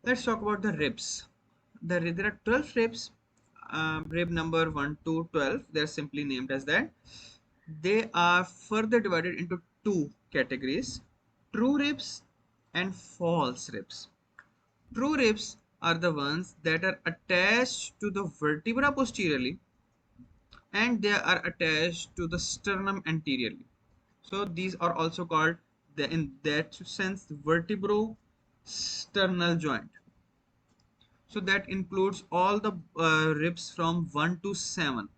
Let's talk about the ribs. There are 12 ribs. Rib number 1 to 12. They're simply named as that. They are further divided into two categories: true ribs and false ribs. True ribs are the ones that are attached to the vertebra posteriorly and they are attached to the sternum anteriorly. So these are also called in that sense vertebro-sternal joint. So that includes all the ribs from 1 to 7.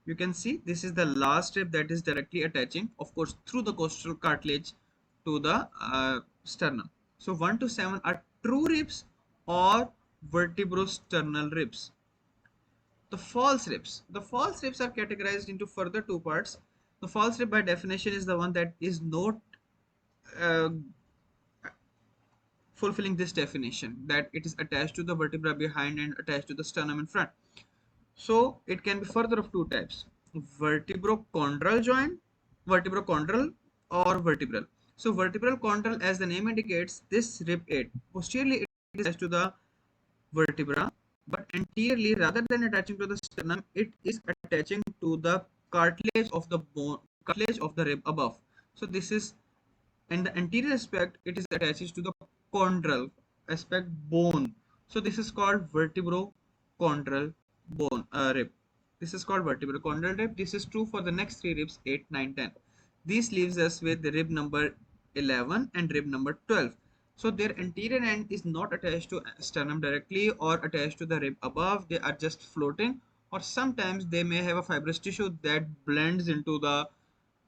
You can see this is the last rib that is directly attaching, of course, through the costal cartilage to the sternum. So 1 to 7 are true ribs or vertebrosternal ribs. The false ribs are categorized into further two parts. The false rib by definition is the one that is not uh, fulfilling this definition, that it is attached to the vertebra behind and attached to the sternum in front. So it can be further of two types: vertebrochondral joint, vertebrochondral or vertebral. So vertebral chondral, as the name indicates, this rib 8 posteriorly it is attached to the vertebra, but anteriorly, rather than attaching to the sternum, it is attaching to the cartilage of the bone, cartilage of the rib above. So this is, and the anterior aspect, it is attached to the chondral aspect bone. So this is called vertebrochondral bone rib. This is called vertebrochondral rib. This is true for the next three ribs, 8, 9, 10. This leaves us with the rib number 11 and rib number 12. So their anterior end is not attached to sternum directly or attached to the rib above. They are just floating, or sometimes they may have a fibrous tissue that blends into the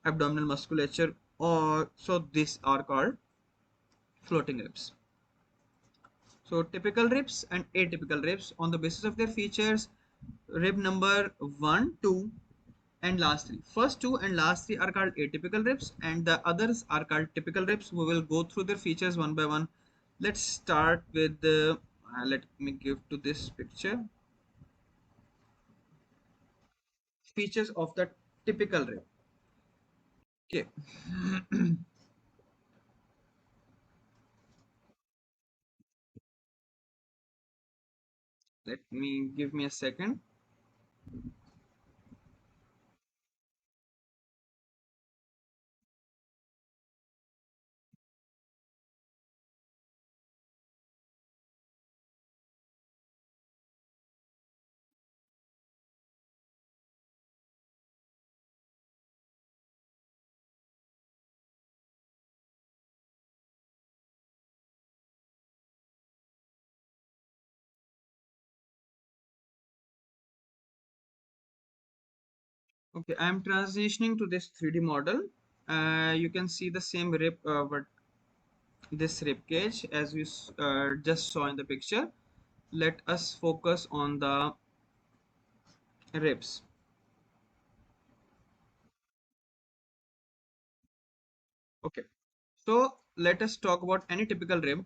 abdominal musculature, or so these are called floating ribs. So typical ribs and atypical ribs on the basis of their features: rib number 1, 2 and last three. First two and last three are called atypical ribs and the others are called typical ribs. We will go through their features one by one. Let's start with the let me give to this picture features of the typical rib. Okay. Let me give me a second. Okay, I am transitioning to this 3D model. You can see the same rib, but this rib cage as we just saw in the picture. Let us focus on the ribs. Okay, so let us talk about any typical rib.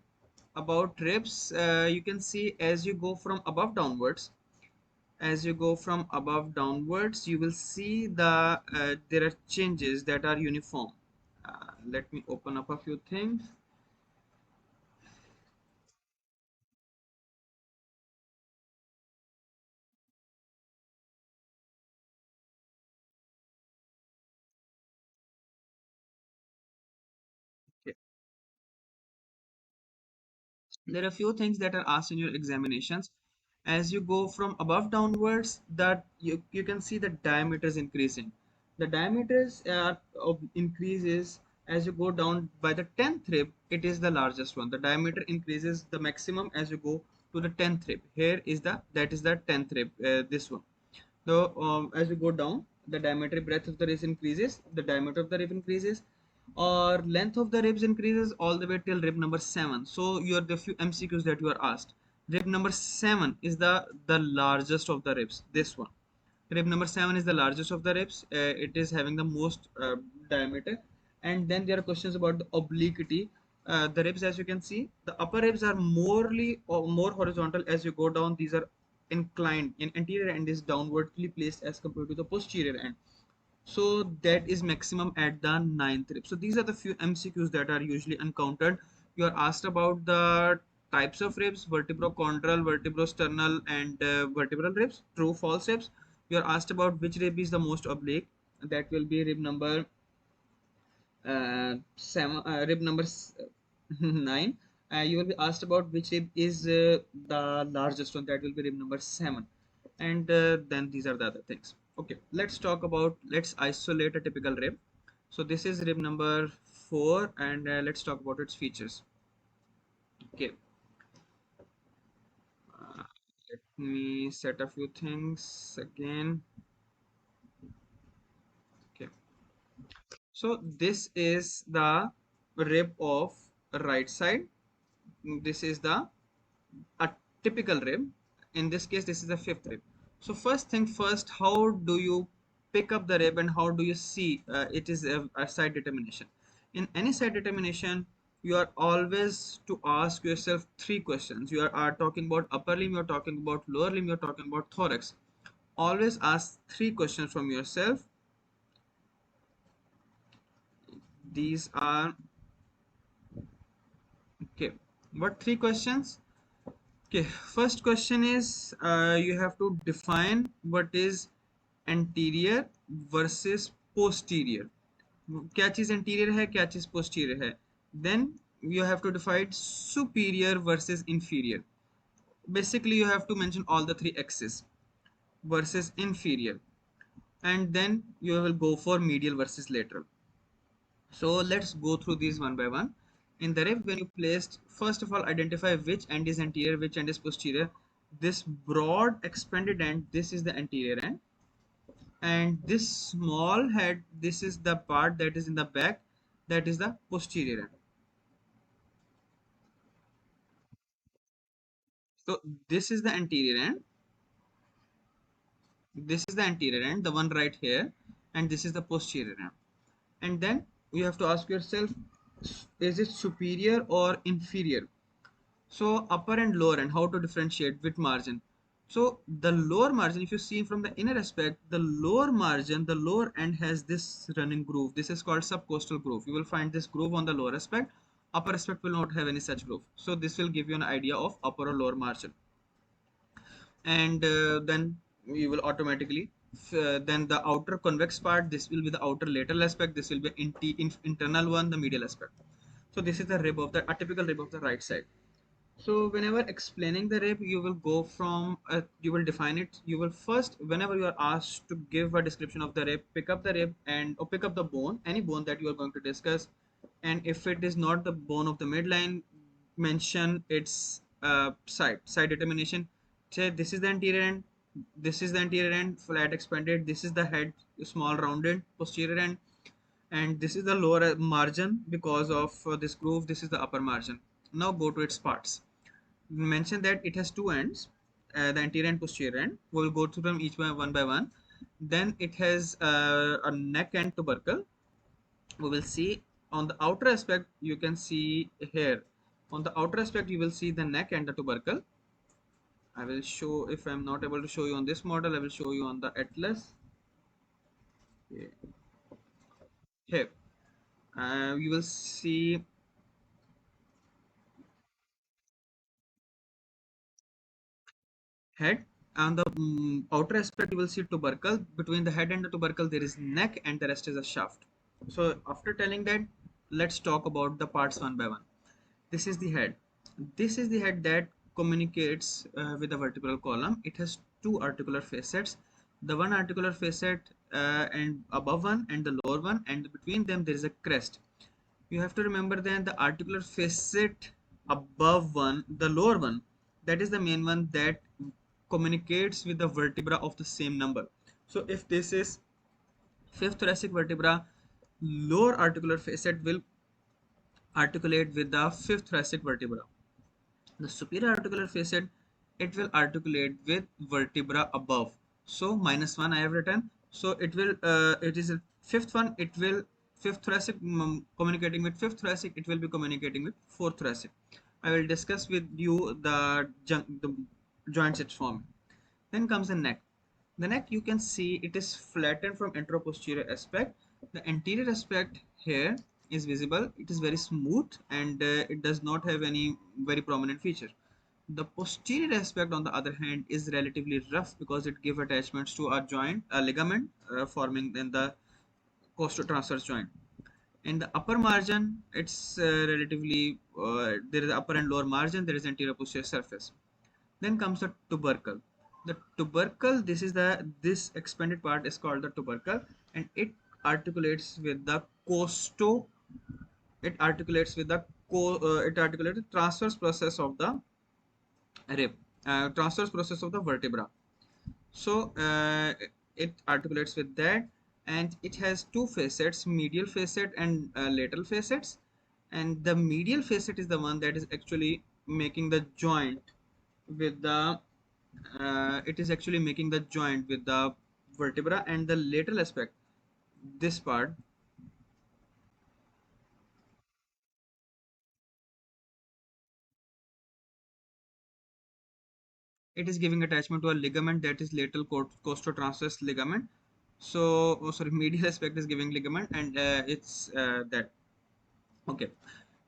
About ribs, you can see as you go from above downwards, you will see there are changes that are uniform. Let me open up a few things. Okay. There are a few things that are asked in your examinations. As you go from above downwards, that you can see the diameter is increasing. The diameters increases as you go down. By the 10th rib, it is the largest one. The diameter increases the maximum as you go to the 10th rib. Here is that is the 10th rib, this one. So as you go down, the diameter breadth of the ribs increases, the diameter of the rib increases, or length of the ribs increases all the way till rib number 7. So you are the few MCQs that you are asked. Rib number 7 is the largest of the ribs. This one. Rib number 7 is the largest of the ribs. It is having the most diameter. And then there are questions about the obliquity. The ribs, as you can see, the upper ribs are more horizontal. As you go down, these are inclined, in anterior end is downwardly placed as compared to the posterior end. So that is maximum at the ninth rib. So these are the few MCQs that are usually encountered. You are asked about the types of ribs: vertebrochondral, vertebrosternal, and vertebral ribs. True, false ribs. You are asked about which rib is the most oblique. That will be rib number rib number 9. You will be asked about which rib is the largest one. That will be rib number 7. And then these are the other things. Okay, let's isolate a typical rib. So this is rib number 4, and let's talk about its features. Okay, uh, let me set a few things again. Okay, so this is the rib of right side. This is the a typical rib. In this case, this is the fifth rib. So first thing first, how do you pick up the rib and how do you see it is a side determination? In any side determination, you are always to ask yourself three questions. You are talking about upper limb, you're talking about lower limb, you're talking about thorax. Always ask three questions from yourself. These are okay. What three questions? Okay, first question is you have to define what is anterior versus posterior. क्या चीज anterior है, क्या चीज posterior है. Then you have to define superior versus inferior. Basically, you have to mention all the three axes versus inferior, and then you will go for medial versus lateral. So let's go through these one by one. In the rib, when you placed, first of all, identify which end is anterior, which end is posterior. This broad expanded end, this is the anterior end. And this small head, this is the part that is in the back, that is the posterior end. So this is the anterior end. This is the anterior end, the one right here. And this is the posterior end. And then you have to ask yourself, is it superior or inferior? So upper and lower and how to differentiate with margin. So the lower margin, if you see from the inner aspect, the lower margin, the lower end has this running groove. This is called subcostal groove. You will find this groove on the lower aspect. Upper aspect will not have any such groove. So this will give you an idea of upper or lower margin. And then you will automatically then the outer convex part, this will be the outer lateral aspect, this will be internal one, the medial aspect. So this is the rib of the a typical rib of the right side. So whenever explaining the rib, you will go from, you will define it. You will first, whenever you are asked to give a description of the rib, pick up the rib and or pick up the bone, any bone that you are going to discuss. And if it is not the bone of the midline, mention its side determination. Say this is the anterior end, this is the anterior end, flat expanded. This is the head, small rounded, posterior end, and this is the lower margin because of this groove. This is the upper margin. Now go to its parts. Mention that it has two ends, the anterior and posterior end. We will go through them each one by one. Then it has a neck and tubercle. We will see on the outer aspect, you can see here. On the outer aspect, you will see the neck and the tubercle. I will show, if I'm not able to show you on this model, I will show you on the atlas. Okay. Here, you will see head. On the outer aspect, you will see tubercle. Between the head and the tubercle, there is neck, and the rest is a shaft. So after telling that, let's talk about the parts one by one. This is the head. This is the head that communicates with the vertebral column. It has two articular facets. The one articular facet and above one and the lower one, and between them there is a crest. You have to remember then the articular facet above one, the lower one, that is the main one that communicates with the vertebra of the same number. So if this is fifth thoracic vertebra, lower articular facet will articulate with the fifth thoracic vertebra. The superior articular facet, it will articulate with vertebra above. So -1 I have written. So it will it is a fifth one, it will fifth thoracic communicating with fifth thoracic, it will be communicating with fourth thoracic. I will discuss with you the joints it's formed. Then comes the neck. The neck, you can see it is flattened from anteroposterior aspect. The anterior aspect here is visible. It is very smooth, and it does not have any very prominent feature. The posterior aspect, on the other hand, is relatively rough because it gives attachments to a joint, a ligament, forming in the costotransverse joint. In the upper margin, it's relatively there is upper and lower margin. There is anterior posterior surface. Then comes the tubercle. The tubercle, this expanded part is called the tubercle, and articulates with the costo. It articulates the transverse process of the rib, transverse process of the vertebra. So it articulates with that, and it has two facets, medial facet and lateral facets. And the medial facet is the one that is actually making the joint with the it is actually making the joint with the vertebra, and the lateral aspect, this part, it is giving attachment to a ligament, that is lateral costotransverse ligament. So, oh, sorry, medial aspect is giving ligament, and it's that. Okay.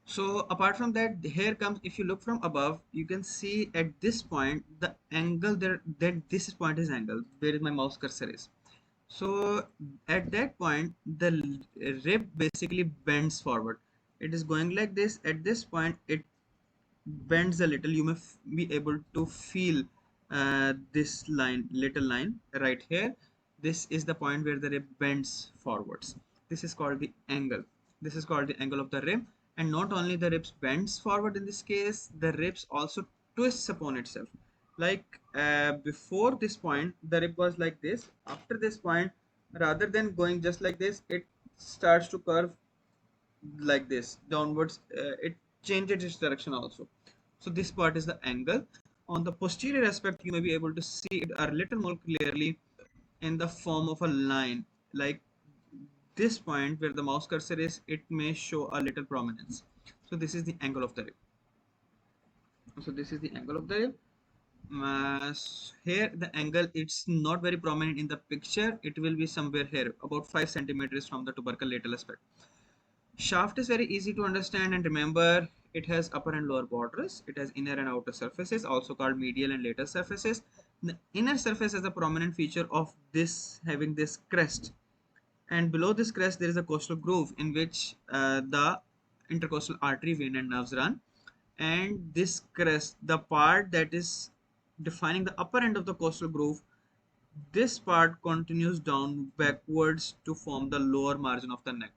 So apart from that, here comes, if you look from above, you can see at this point the angle there, that this point is angle where my mouse cursor is. So at that point, the rib basically bends forward. It is going like this. At this point, it bends a little. You may be able to feel this line, little line right here. This is the point where the rib bends forwards. This is called the angle. This is called the angle of the rib. And not only the ribs bends forward in this case, the ribs also twists upon itself. Like before this point, the rib was like this. After this point, rather than going just like this, it starts to curve like this downwards. It changes its direction also. So this part is the angle. On the posterior aspect, you may be able to see it a little more clearly in the form of a line. Like this point where the mouse cursor is, it may show a little prominence. So this is the angle of the rib. So this is the angle of the rib. Here the angle, it's not very prominent in the picture. It will be somewhere here, about 5 centimeters from the tubercle lateral aspect. Shaft is very easy to understand and remember. It has upper and lower borders. It has inner and outer surfaces, also called medial and lateral surfaces. The inner surface is a prominent feature of this, having this crest. And below this crest, there is a costal groove in which the intercostal artery, vein, and nerves run. And this crest, the part that is defining the upper end of the costal groove, this part continues down backwards to form the lower margin of the neck.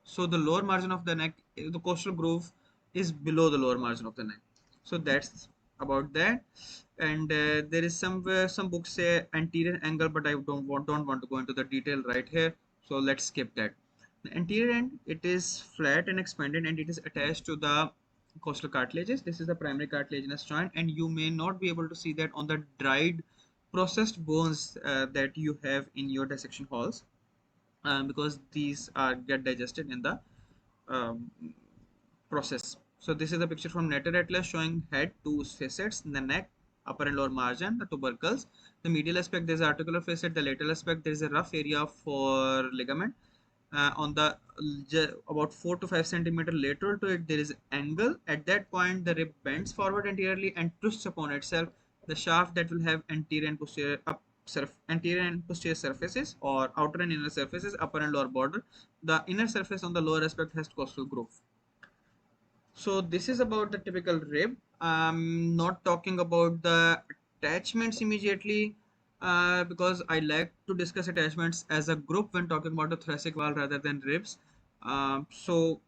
So the lower margin of the neck, the costal groove is below the lower margin of the neck. So that's about that. And there is some books say anterior angle, but I don't want to go into the detail right here. So let's skip that. The anterior end, it is flat and expanded, and it is attached to the costal cartilages. This is the primary cartilaginous joint, and you may not be able to see that on the dried processed bones that you have in your dissection halls, because these are get digested in the um, process. So this is the picture from Nature Atlas showing head, two facets, the neck, upper and lower margin, the tubercles. The medial aspect, there is articular facet. The lateral aspect, there is a rough area for ligament. On the about 4 to 5 centimeter lateral to it, there is angle. At that point, the rib bends forward anteriorly and twists upon itself. The shaft that will have anterior and posterior anterior and posterior surfaces, or outer and inner surfaces, upper and lower border. The inner surface on the lower aspect has costal groove. So this is about the typical rib. I'm not talking about the attachments immediately, because I like to discuss attachments as a group when talking about the thoracic wall rather than ribs. So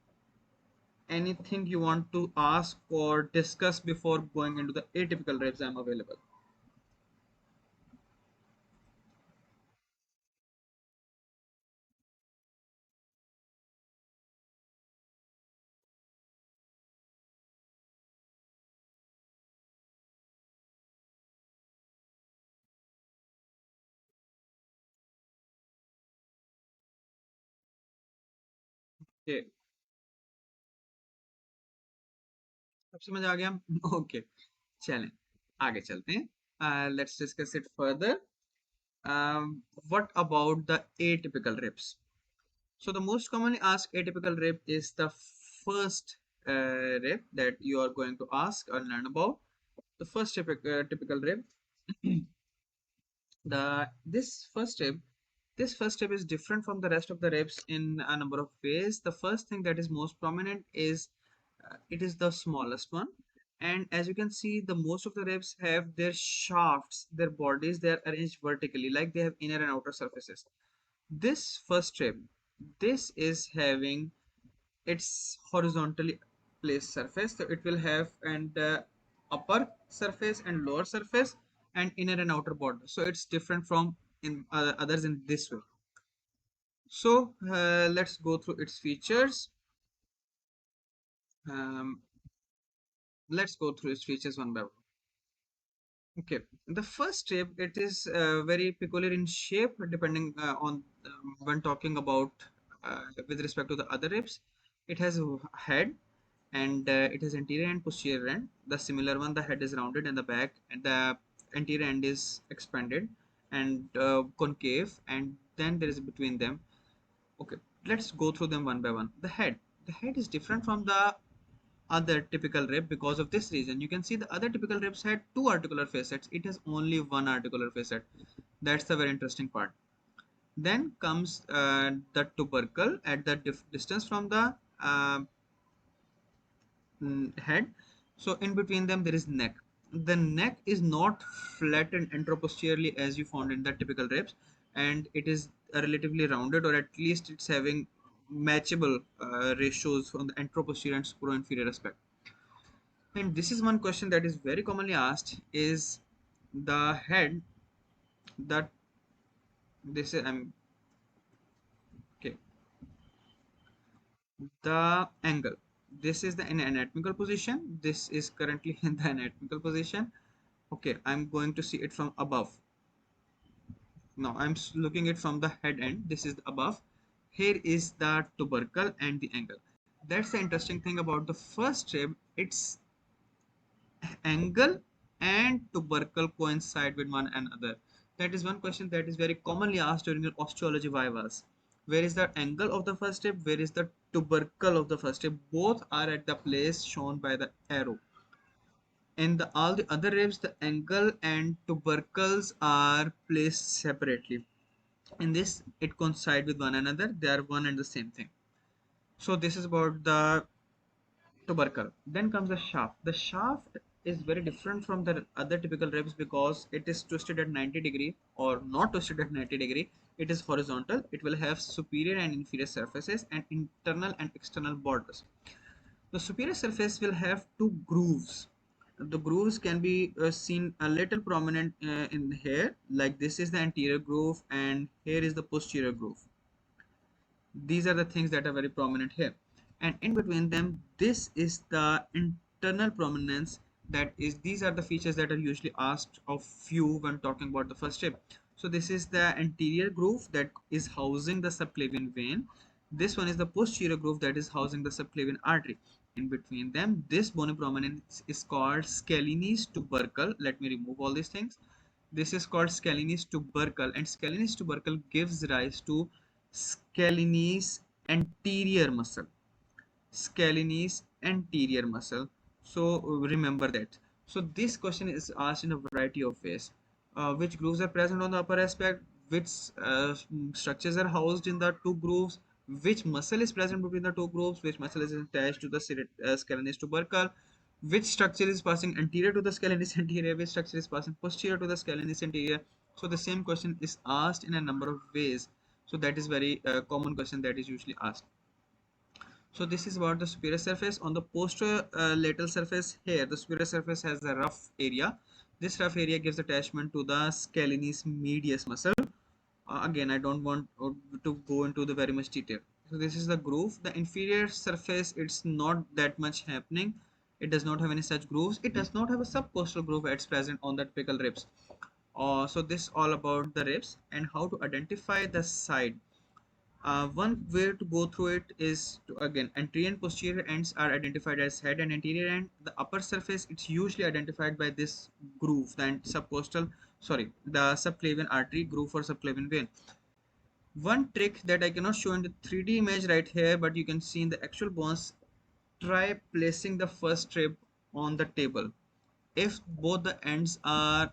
anything you want to ask or discuss before going into the atypical ribs, I'm available. Okay, सब समझ आ गया? Okay, चलें आगे चलते हैं. Let's discuss it further. What about the atypical ribs? So the most commonly asked atypical rib is the first rib that you are going to ask or learn about. The first typical rib. the this first rib is different from the rest of the ribs in a number of ways. The first thing that is most prominent is it is the smallest one, and as you can see, the most of the ribs have their shafts, their bodies, they are arranged vertically, like they have inner and outer surfaces. This first rib, this is having its horizontally placed surface, so it will have and upper surface and lower surface and inner and outer border, so it's different from in others in this way. So let's go through its features. um, let's go through its features one by one. Okay, the first strip, it is very peculiar in shape depending on when talking about with respect to the other ribs. It has a head, and it has anterior and posterior end. The similar one, the head is rounded and the back and the anterior end is expanded and concave, and then there is between them. Okay, let's go through them one by one. The head is different from the other typical rib because of this reason. You can see the other typical ribs had two articular facets. It has only one articular facet. That's the very interesting part. Then comes the tubercle at the distance from the head. So in between them there is neck. The neck is not flattened anteroposteriorly as you found in the typical ribs, and it is relatively rounded, or at least it's having matchable ratios on the anteroposterior and supero-inferior aspect. And this is one question that is very commonly asked: is the head that this is okay, the angle. This is the anatomical position. This is currently in the anatomical position. Okay, I'm going to see it from above. Now I'm looking it from the head end. This is the above. Here is the tubercle and the angle. That's the interesting thing about the first rib. Its angle and tubercle coincide with one another. That is one question that is very commonly asked during your osteology vivas. Where is the angle of the first rib? Where is the tubercle of the first rib? Both are at the place shown by the arrow. In all the other ribs, the angle and tubercles are placed separately. In this, it coincides with one another. They are one and the same thing. So this is about the tubercle. Then comes the shaft. The shaft is very different from the other typical ribs because it is twisted at 90-degree, or not twisted at 90-degree. It is horizontal. It will have superior and inferior surfaces and internal and external borders. The superior surface will have two grooves. The grooves can be seen a little prominent in here, like this is the anterior groove and here is the posterior groove. These are the things that are very prominent here, and in between them this is the internal prominence. That is, these are the features that are usually asked of you when talking about the first rib. So this is the anterior groove that is housing the subclavian vein. This one is the posterior groove that is housing the subclavian artery. In between them, this bony prominence is called Scaleni's tubercle. Let me remove all these things. This is called Scaleni's tubercle, and Scaleni's tubercle gives rise to Scaleni's anterior muscle. Scaleni's anterior muscle. So remember that. So this question is asked in a variety of ways. Which grooves are present on the upper aspect? Which structures are housed in the two grooves? Which muscle is present between the two grooves? Which muscle is attached to the Scaleni's tubercle? Which structure is passing anterior to the Scaleni's anterior? Which structure is passing posterior to the Scaleni's anterior? So the same question is asked in a number of ways. So that is very common question that is usually asked. So this is about the superior surface. On the posterolateral surface here, the superior surface has a rough area. This rough area gives attachment to the Scalenis medius muscle. Again, I don't want to go into the very much detail. So this is the groove. The inferior surface, it's not that much happening. It does not have any such grooves. It does not have a subcostal groove that's present on the typical ribs. So this all about the ribs and how to identify the side. One way to go through it is to, again, anterior and posterior ends are identified as head and anterior end. The upper surface, it's usually identified by this groove, the subcostal, sorry, the subclavian artery groove or subclavian vein. One trick that I cannot show in the 3D image right here, but you can see in the actual bones, try placing the first rib on the table. If both the ends are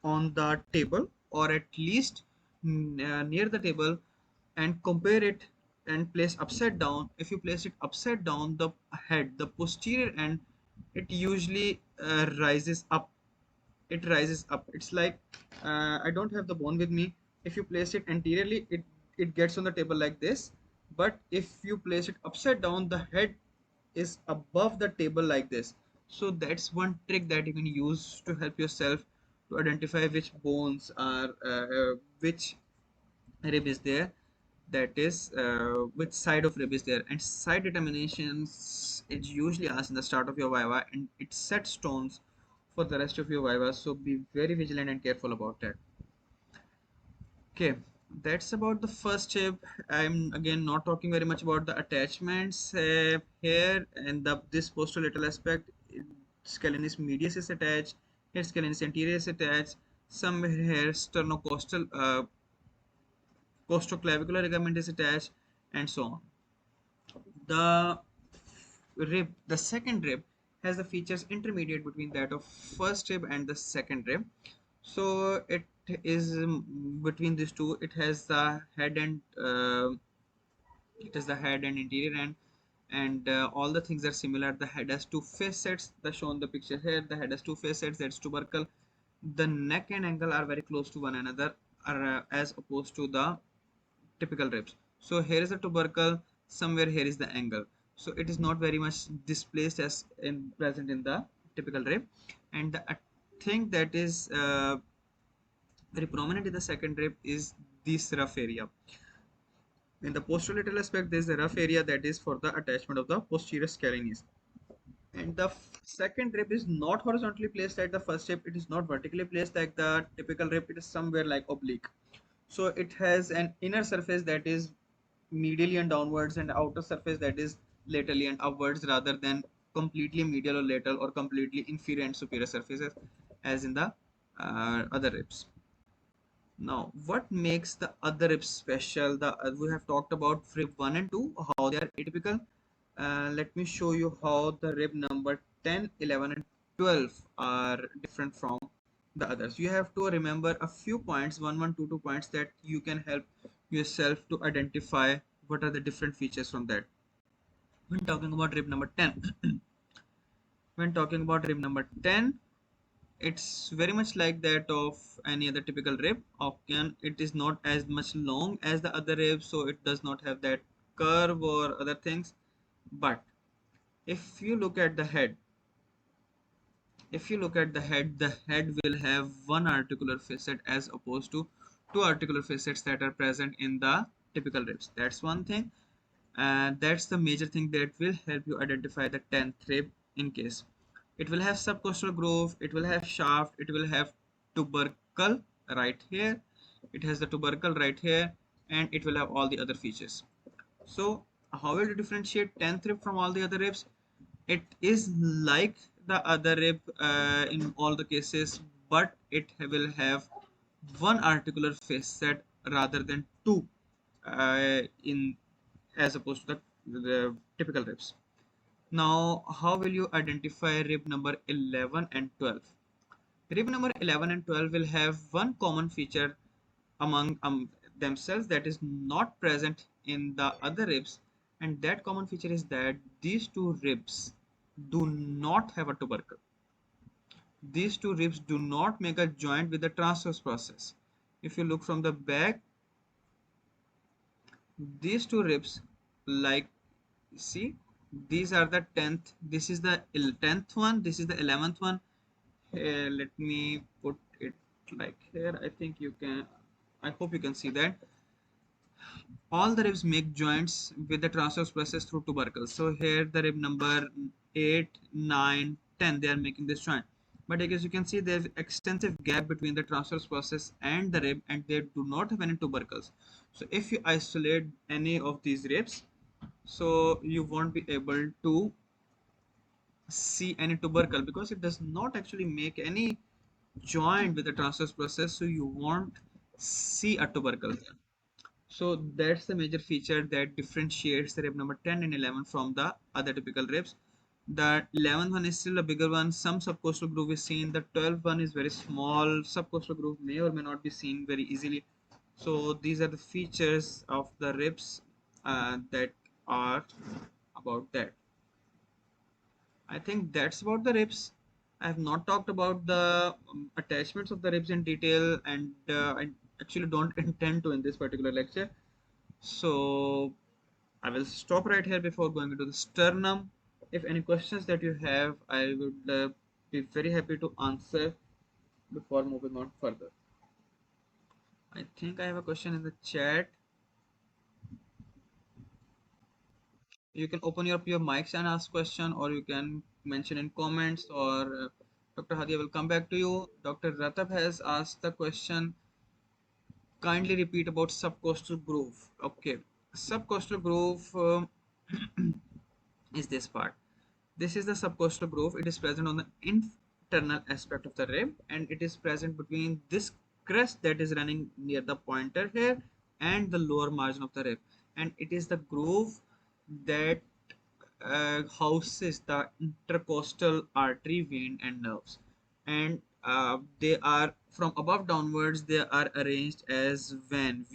on the table, or at least near the table, and compare it and place upside down. If you place it upside down, the head, the posterior end, it usually rises up. It rises up. It's like, I don't have the bone with me. If you place it anteriorly, it gets on the table like this. But if you place it upside down, the head is above the table like this. So that's one trick that you can use to help yourself to identify which bones are which rib is there, that is which side of rib is there. And side determinations is usually asked in the start of your viva, and it sets stones for the rest of your viva, so be very vigilant and careful about that. Okay, that's about the first step. I'm again not talking very much about the attachments here, and this posterolateral aspect. Scalenus medius is attached. Here scalenus anterior is attached. Somewhere here sternocostal costoclavicular ligament is attached, and so on. The rib, the second rib, has the features intermediate between that of first rib and the second rib. So it is between these two. It has the head and it is the head and interior end, and all the things are similar. The head has two facets. The shown the picture here. The head has two facets. That's tubercle. The neck and angle are very close to one another, as opposed to the typical ribs. So here is the tubercle, somewhere here is the angle. So it is not very much displaced as in present in the typical rib. And the thing that is very prominent in the second rib is this rough area. In the posterolateral aspect, there is a rough area that is for the attachment of the posterior scalenes. And the second rib is not horizontally placed like the first rib. It is not vertically placed like the typical rib. It is somewhere like oblique. So it has an inner surface that is medially and downwards, and outer surface that is laterally and upwards, rather than completely medial or lateral, or completely inferior and superior surfaces as in the other ribs. Now, what makes the other ribs special? We have talked about rib 1 and 2, how they are atypical. Let me show you how the rib number 10, 11, and 12 are different from the others. You have to remember a few points, 1, 1, 2, 2 points, that you can help yourself to identify what are the different features from that. When talking about rib number 10, when talking about rib number 10, it's very much like that of any other typical rib. Often it is not as much long as the other ribs, so it does not have that curve or other things. But if you look at the head, the head will have one articular facet as opposed to two articular facets that are present in the typical ribs. That's one thing, and that's the major thing that will help you identify the 10th rib. In case it will have subcostal groove, it will have shaft, it will have tubercle right here, it has the tubercle right here, and it will have all the other features. So how will you differentiate 10th rib from all the other ribs? It is like the other rib in all the cases, but it will have one articular facet rather than two in as opposed to the typical ribs. Now, how will you identify rib number 11 and 12? Rib number 11 and 12 will have one common feature among themselves that is not present in the other ribs, and that common feature is that these two ribs do not have a tubercle. These two ribs do not make a joint with the transverse process. If you look from the back, these two ribs, like, see, these are the 10th, this is the 10th one, this is the 11th one. Let me put it like here. I think you can, I hope you can see that all the ribs make joints with the transverse process through tubercles. So here the rib number 8, 9, 10, they are making this joint. But as you can see, there's extensive gap between the transverse process and the rib, and they do not have any tubercles. So if you isolate any of these ribs, so you won't be able to see any tubercle, because it does not actually make any joint with the transverse process, so you won't see a tubercle here. So that's the major feature that differentiates the rib number 10 and 11 from the other typical ribs. The 11th one is still a bigger one. Some subcostal groove is seen. The 12th one is very small. Subcostal groove may or may not be seen very easily. So these are the features of the ribs that are about that. I think that's about the ribs. I have not talked about the attachments of the ribs in detail, and I actually don't intend to in this particular lecture. So I will stop right here before going into the sternum. If any questions that you have, I would be very happy to answer before moving on further. I think I have a question in the chat. You can open up your mics and ask question, or you can mention in comments, or Dr. Hadia will come back to you. Dr. Ratab has asked the question, kindly repeat about subcostal groove. Okay, subcostal groove is this part. This is the subcostal groove. It is present on the internal aspect of the rib, and it is present between this crest that is running near the pointer here and the lower margin of the rib. And it is the groove that houses the intercostal artery, vein, and nerves. And they are from above downwards, they are arranged as VAN,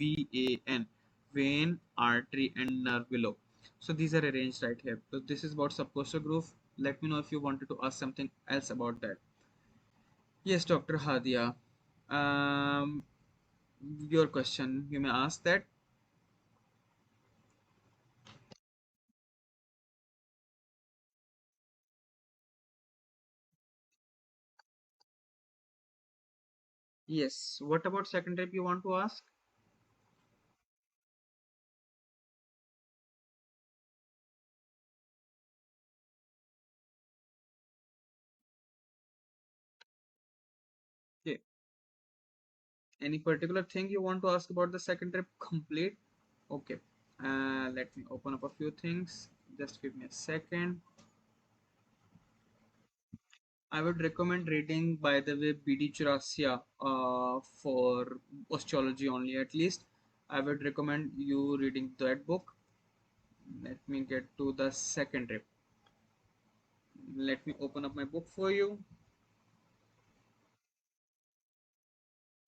vein, artery, and nerve below. So these are arranged right here. So this is about subcostal groove. Let me know if you wanted to ask something else about that. Yes, Dr. Hadia. Um, your question, you may ask that. Yes. What about second type you want to ask? Okay. Any particular thing you want to ask about the second trip complete? Okay. Let me open up a few things. Just give me a second. I would recommend reading, by the way, BD Churasia for osteology only at least. I would recommend you reading that book. Let me get to the second trip. Let me open up my book for you.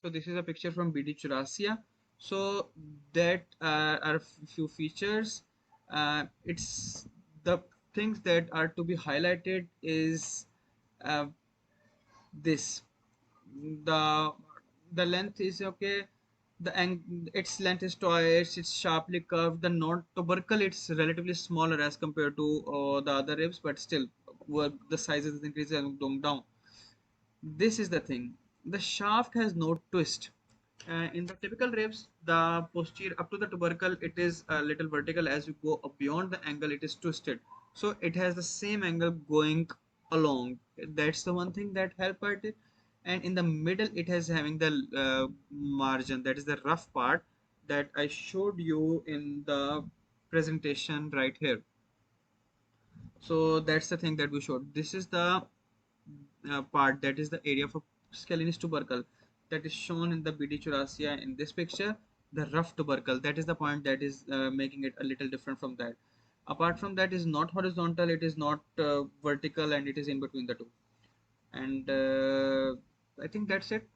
So this is a picture from BD Churasia. So that are few features. It's the things that are to be highlighted is uh, this. The the length is okay. Its length is twice. It's sharply curved. The non tubercle it's relatively smaller as compared to the other ribs, but still, the size is increasing and going down. This is the thing. The shaft has no twist. In the typical ribs, the posterior up to the tubercle, it is a little vertical. As you go beyond the angle, it is twisted. So it has the same angle going along. That's the one thing that help it. And in the middle, it has having the margin. That is the rough part that I showed you in the presentation right here. So that's the thing that we showed. This is the part that is the area for Scalenis tubercle that is shown in the BD Churasia in this picture. The rough tubercle, that is the point that is making it a little different from that. Apart from that, is not horizontal, it is not vertical, and it is in between the two. And I think that's it.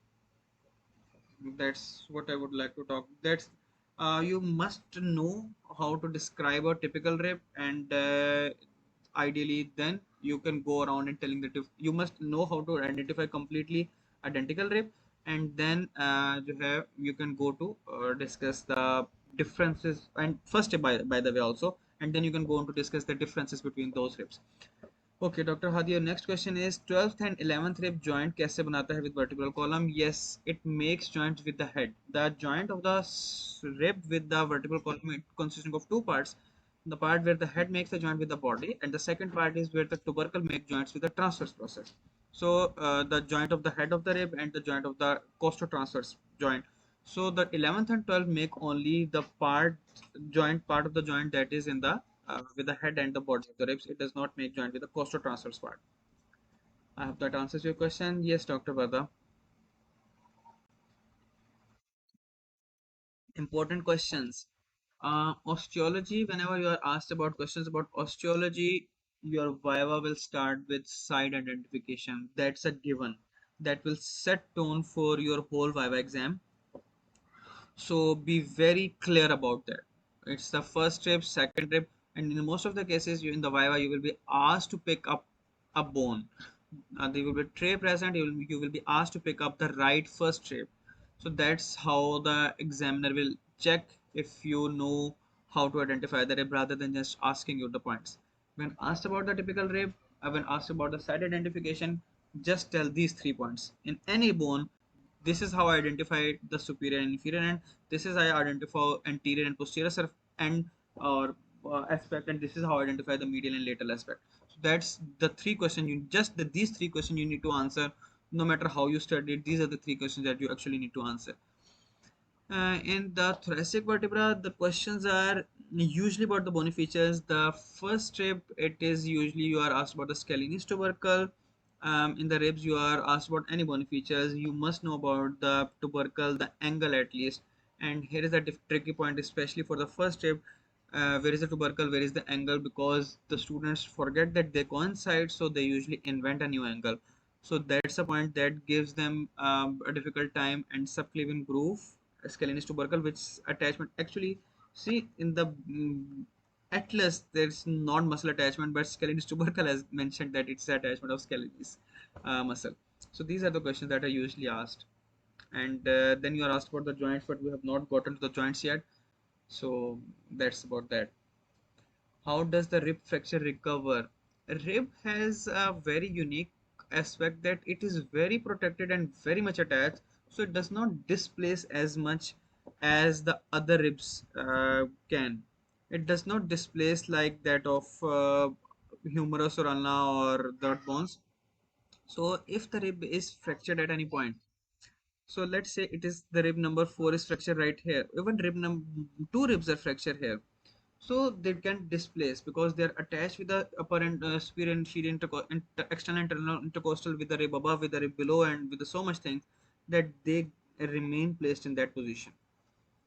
That's what I would like to talk. That's you must know how to describe a typical rib, and ideally, then you can go around and telling that you must know how to identify completely identical rib, and then you can go to discuss the differences. And first, by the way, also, and then you can go on to discuss the differences between those ribs. Okay, Dr. Hadi, your next question is 12th and 11th rib joint कैसे बनाता है with vertebral column? Yes, it makes joints with the head. The joint of the rib with the vertebral column it consisting of two parts. The part where the head makes the joint with the body, and the second part is where the tubercle make joints with the transverse process. So the joint of the head of the rib and the joint of the costotransverse joint. So the 11th and 12th make only the part of the joint that is in the with the head and the body of the ribs. It does not make joint with the costotransverse part. I hope that answers your question. Yes, Dr. Bada. Important questions. Osteology, whenever you are asked about questions about osteology, your viva will start with side identification. That's a given. That will set tone for your whole viva exam. So be very clear about that. It's the first trip, second trip, and in most of the cases, you in the viva, you will be asked to pick up a bone. There will be tray present. You will be asked to pick up the right first tray. So that's how the examiner will check if you know how to identify the rib rather than just asking you the points. When asked about the typical rib, when asked about the side identification, just tell these 3 points. In any bone, this is how I identify the superior and inferior end. This is how I identify anterior and posterior surf end or aspect, and this is how I identify the medial and lateral aspect. So that's the 3 questions these 3 questions you need to answer. No matter how you studied, these are the 3 questions that you actually need to answer. In the thoracic vertebra, the questions are usually about the bony features. The first strip, it is usually you are asked about the scalenes tubercle. In the ribs, you are asked about any bony features. You must know about the tubercle, the angle at least. And here is the tricky point, especially for the first strip. Where is the tubercle? Where is the angle? Because the students forget that they coincide, so they usually invent a new angle. So that's a point that gives them a difficult time. And subclavian groove, scalenes tubercle, which attachment actually, see in the atlas there's not muscle attachment, but scalenes tubercle has mentioned that it's the attachment of scalenes muscle. So these are the questions that are usually asked. And then you are asked about the joints, but we have not gotten to the joints yet. So that's about that. How does the rib fracture recover? A rib has a very unique aspect that it is very protected and very much attached, so it does not displace as much as the other ribs can. It does not displace like that of humerus or ulna or the bones. So if the rib is fractured at any point, so let's say it is the rib number 4 is fractured right here. Even rib number 2 ribs are fractured here, so they can displace because they are attached with the upper and superior and inferior external internal intercostal with the rib above, with the rib below, and with the so much things that they remain placed in that position.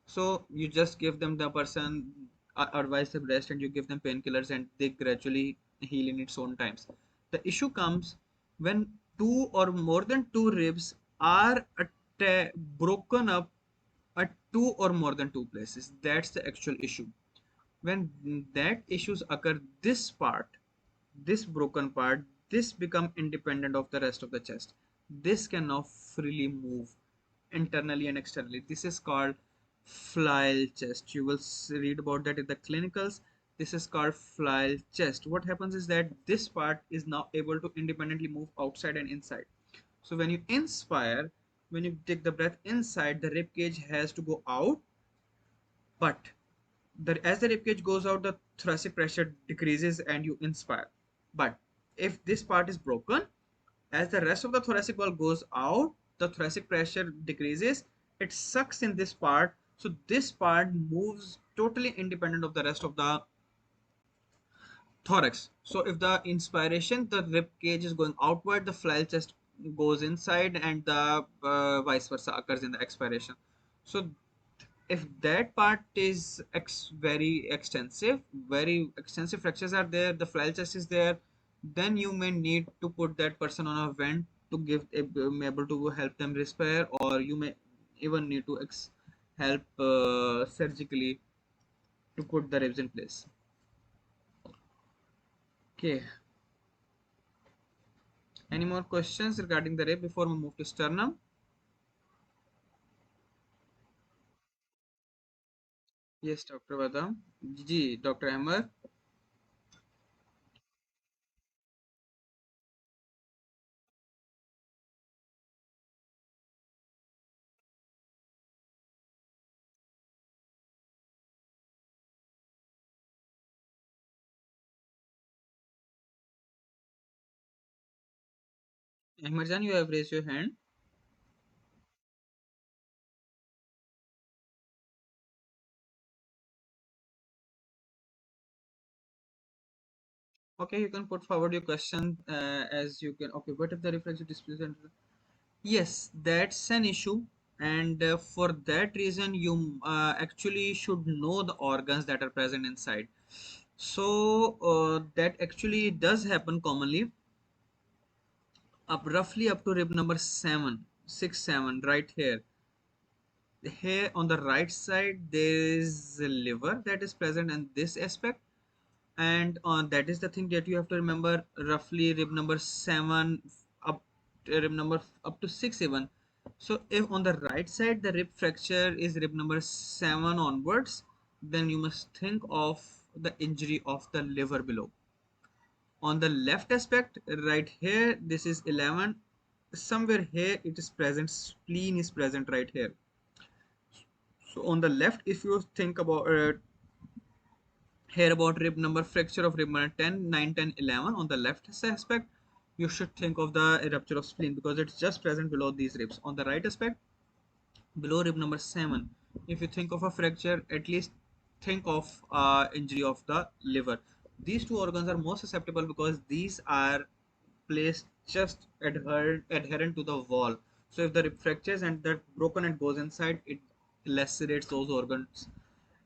So you just give them the person advise the rest, and you give them painkillers, and they gradually heal in its own times. The issue comes when two or more than two ribs are broken up at two or more than two places. That's the actual issue. When that issues occur, this part, this broken part, this become independent of the rest of the chest. This can now freely move internally and externally. This is called flail chest. You will read about that in the clinicals. This is called flail chest. What happens is that this part is now able to independently move outside and inside. So when you inspire, when you take the breath inside, the rib cage has to go out, but as the rib cage goes out, the thoracic pressure decreases and you inspire. But if this part is broken, as the rest of the thoracic wall goes out, the thoracic pressure decreases. It sucks in this part, so this part moves totally independent of the rest of the thorax. So if the inspiration, the rib cage is going outward, the flail chest goes inside, and the vice versa occurs in the expiration. So if that part is very extensive fractures are there, the flail chest is there, then you may need to put that person on a vent to be able to help them respire, or you may even need to help surgically to put the ribs in place. Okay, any more questions regarding the rib before we move to sternum? Yes, Dr. Badam. Ji, Dr. Ahmed. Ahmed Jan, you have raised your hand. Okay, you can put forward your question as you can. Okay, what if the reflexive displacement? Yes, that's an issue. and for that reason you actually should know the organs that are present inside. So that actually does happen commonly up roughly up to rib number 7, 6, 7, right here. Here on the right side there is a liver that is present in this aspect, and that is the thing that you have to remember, roughly rib number 7 up rib number up to 6 even. So if on the right side the rib fracture is rib number 7 onwards, then you must think of the injury of the liver below. On the left aspect right here, this is 11, somewhere here it is present, spleen is present right here. So on the left, if you think about here about rib number fracture of rib number 10, 9, 10, 11 on the left aspect, you should think of the rupture of spleen because it's just present below these ribs. On the right aspect, below rib number 7, if you think of a fracture, at least think of injury of the liver. These two organs are most susceptible because these are placed just adherent to the wall. So if the rib fractures and that broken and goes inside, it lacerates those organs.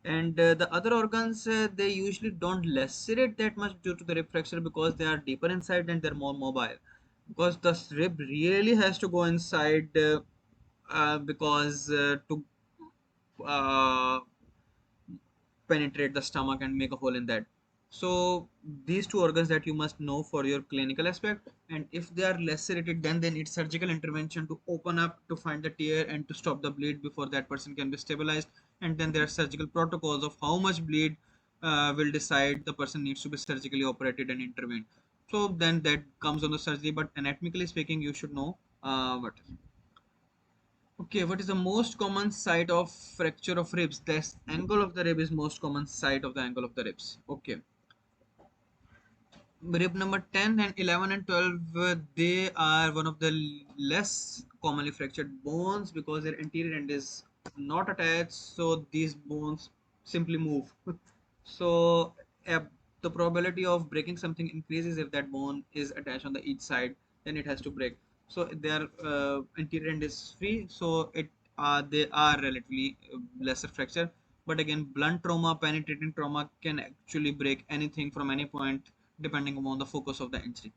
And the other organs, they usually don't lacerate that much due to the rib fracture because they are deeper inside and they're more mobile. Because the rib really has to go inside because to uh, penetrate the stomach and make a hole in that. So these two organs that you must know for your clinical aspect, and if they are lacerated, then they need surgical intervention to open up to find the tear and to stop the bleed before that person can be stabilized. And then there are surgical protocols of how much bleed will decide the person needs to be surgically operated and intervened. So then that comes on the surgery, but anatomically speaking you should know what. Okay, what is the most common site of fracture of ribs? This angle of the rib is most common site of the angle of the ribs. Okay, rib number 10 and 11 and 12, they are one of the less commonly fractured bones because their anterior end is not attached, so these bones simply move. So uh, the probability of breaking something increases if that bone is attached on the each side, then it has to break. So their anterior end is free, so it they are relatively lesser fracture. But again, blunt trauma, penetrating trauma can actually break anything from any point depending upon the focus of the injury.